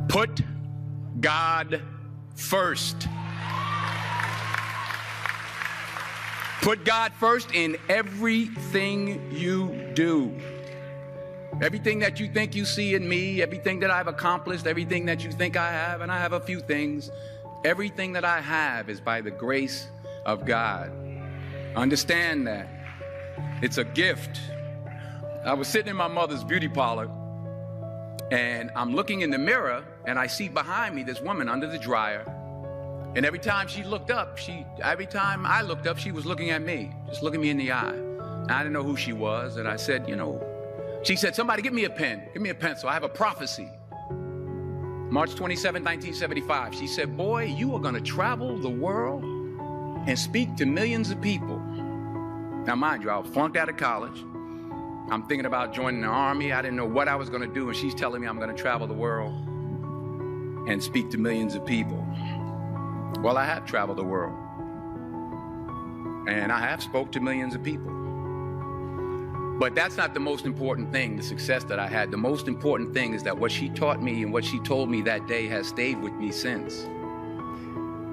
Put God first. Put God first in everything you do. Everything that you think you see in me, everything that I've accomplished, everything that you think I have, and I have a few things, everything that I have is by the grace of God. Understand that. It's a gift. I was sitting in my mother's beauty parlor, and I'm looking in the mirror, and I see behind me this woman under the dryer. And every time I looked up, she was looking at me, just looking me in the eye. And I didn't know who she was, and I said, she said, somebody give me a pen, give me a pencil. I have a prophecy. March 27, 1975. She said, boy, you are going to travel the world and speak to millions of people. Now, mind you, I was flunked out of college. I'm thinking about joining the army. I didn't know what I was going to do. And she's telling me I'm going to travel the world and speak to millions of people. Well, I have traveled the world. And I have spoke to millions of people. But that's not the most important thing, the success that I had. The most important thing is that what she taught me and what she told me that day has stayed with me since.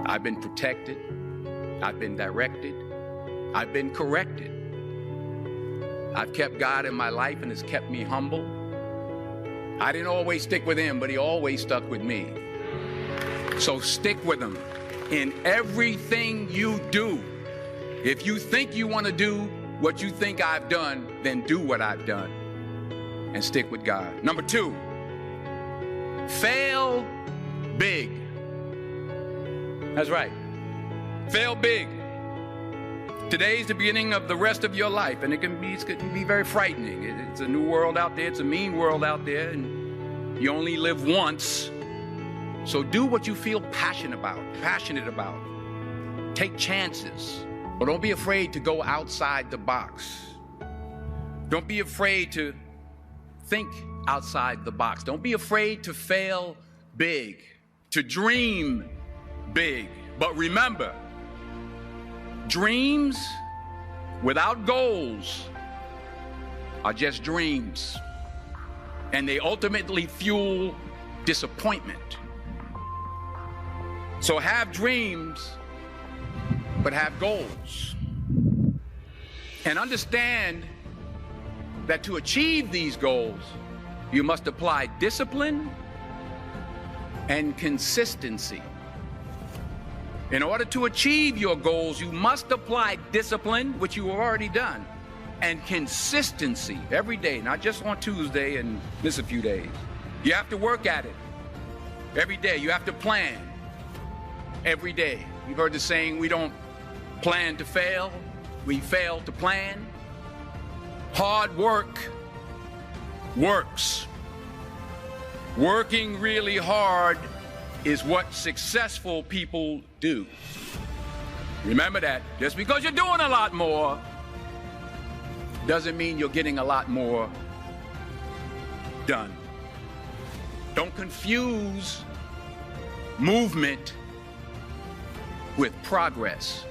I've been protected. I've been directed. I've been corrected. I've kept God in my life and it's kept me humble. I didn't always stick with him, but he always stuck with me. So stick with him in everything you do. If you think you want to do what you think I've done, then do what I've done and stick with God. Number 2, fail big. That's right. Fail big. Today's the beginning of the rest of your life, and it can be very frightening. It's a new world out there. It's a mean world out there, and you only live once. So do what you feel passionate about. Take chances. But don't be afraid to go outside the box. Don't be afraid to think outside the box. Don't be afraid to fail big, to dream big. But remember, dreams without goals are just dreams. And they ultimately fuel disappointment. So have dreams, but have goals. And understand that to achieve these goals, you must apply discipline and consistency. In order to achieve your goals, you must apply discipline, which you have already done, and consistency every day, not just on Tuesday and miss a few days. You have to work at it every day. You have to plan every day. You've heard the saying, we don't plan to fail, we fail to plan. Hard work works. Working really hard is what successful people do. Remember that. Just because you're doing a lot more doesn't mean you're getting a lot more done. Don't confuse movement with progress.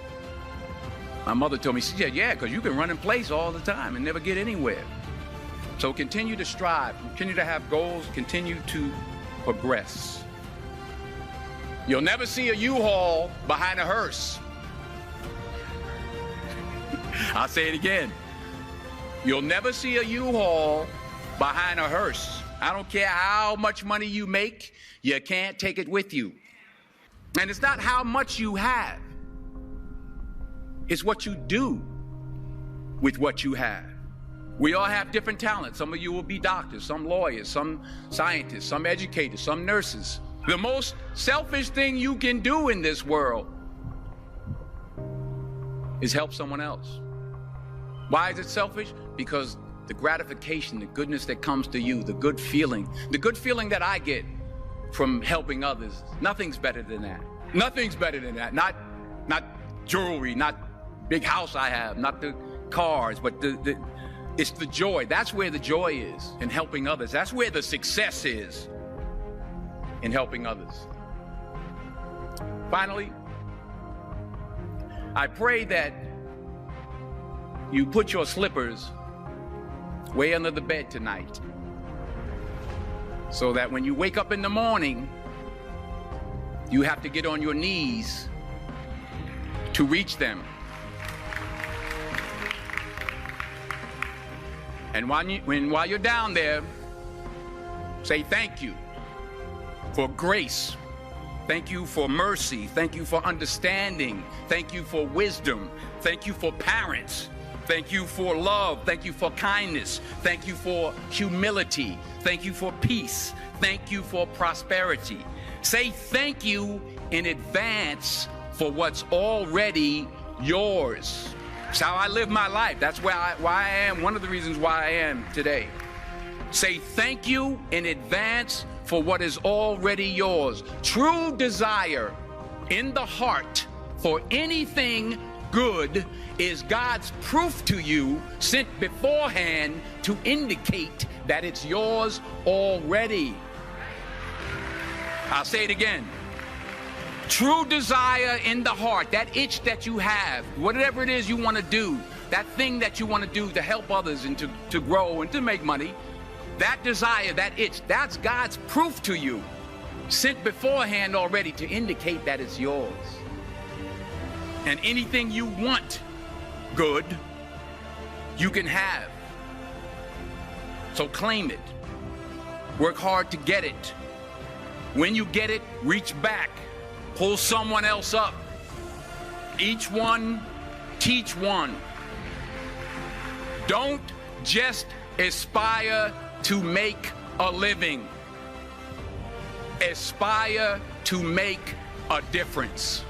My mother told me, she said, yeah, because you can run in place all the time and never get anywhere. So continue to strive, continue to have goals, continue to progress. You'll never see a U-Haul behind a hearse. I'll say it again. You'll never see a U-Haul behind a hearse. I don't care how much money you make, you can't take it with you. And it's not how much you have. It's what you do with what you have. We all have different talents. Some of you will be doctors, some lawyers, some scientists, some educators, some nurses. The most selfish thing you can do in this world is help someone else. Why is it selfish? Because the gratification, the goodness that comes to you, the good feeling that I get from helping others, nothing's better than that. Nothing's better than that. Not jewelry, not big house I have, not the cars, but it's the joy. That's where the joy is, in helping others. That's where the success is, in helping others. Finally, I pray that you put your slippers way under the bed tonight so that when you wake up in the morning, you have to get on your knees to reach them. And while you're down there, say thank you for grace. Thank you for mercy. Thank you for understanding. Thank you for wisdom. Thank you for parents. Thank you for love. Thank you for kindness. Thank you for humility. Thank you for peace. Thank you for prosperity. Say thank you in advance for what's already yours. It's how I live my life. That's why I am, one of the reasons why I am today. Say thank you in advance for what is already yours. True desire in the heart for anything good is God's proof to you, sent beforehand to indicate that it's yours already. I'll say it again. True desire in the heart, that itch that you have, whatever it is you want to do, that thing that you want to do to help others and to grow and to make money, that desire, that itch, that's God's proof to you, sent beforehand already to indicate that it's yours. And anything you want good, you can have. So claim it. Work hard to get it. When you get it, reach back. Pull someone else up. Each one, teach one. Don't just aspire to make a living. Aspire to make a difference.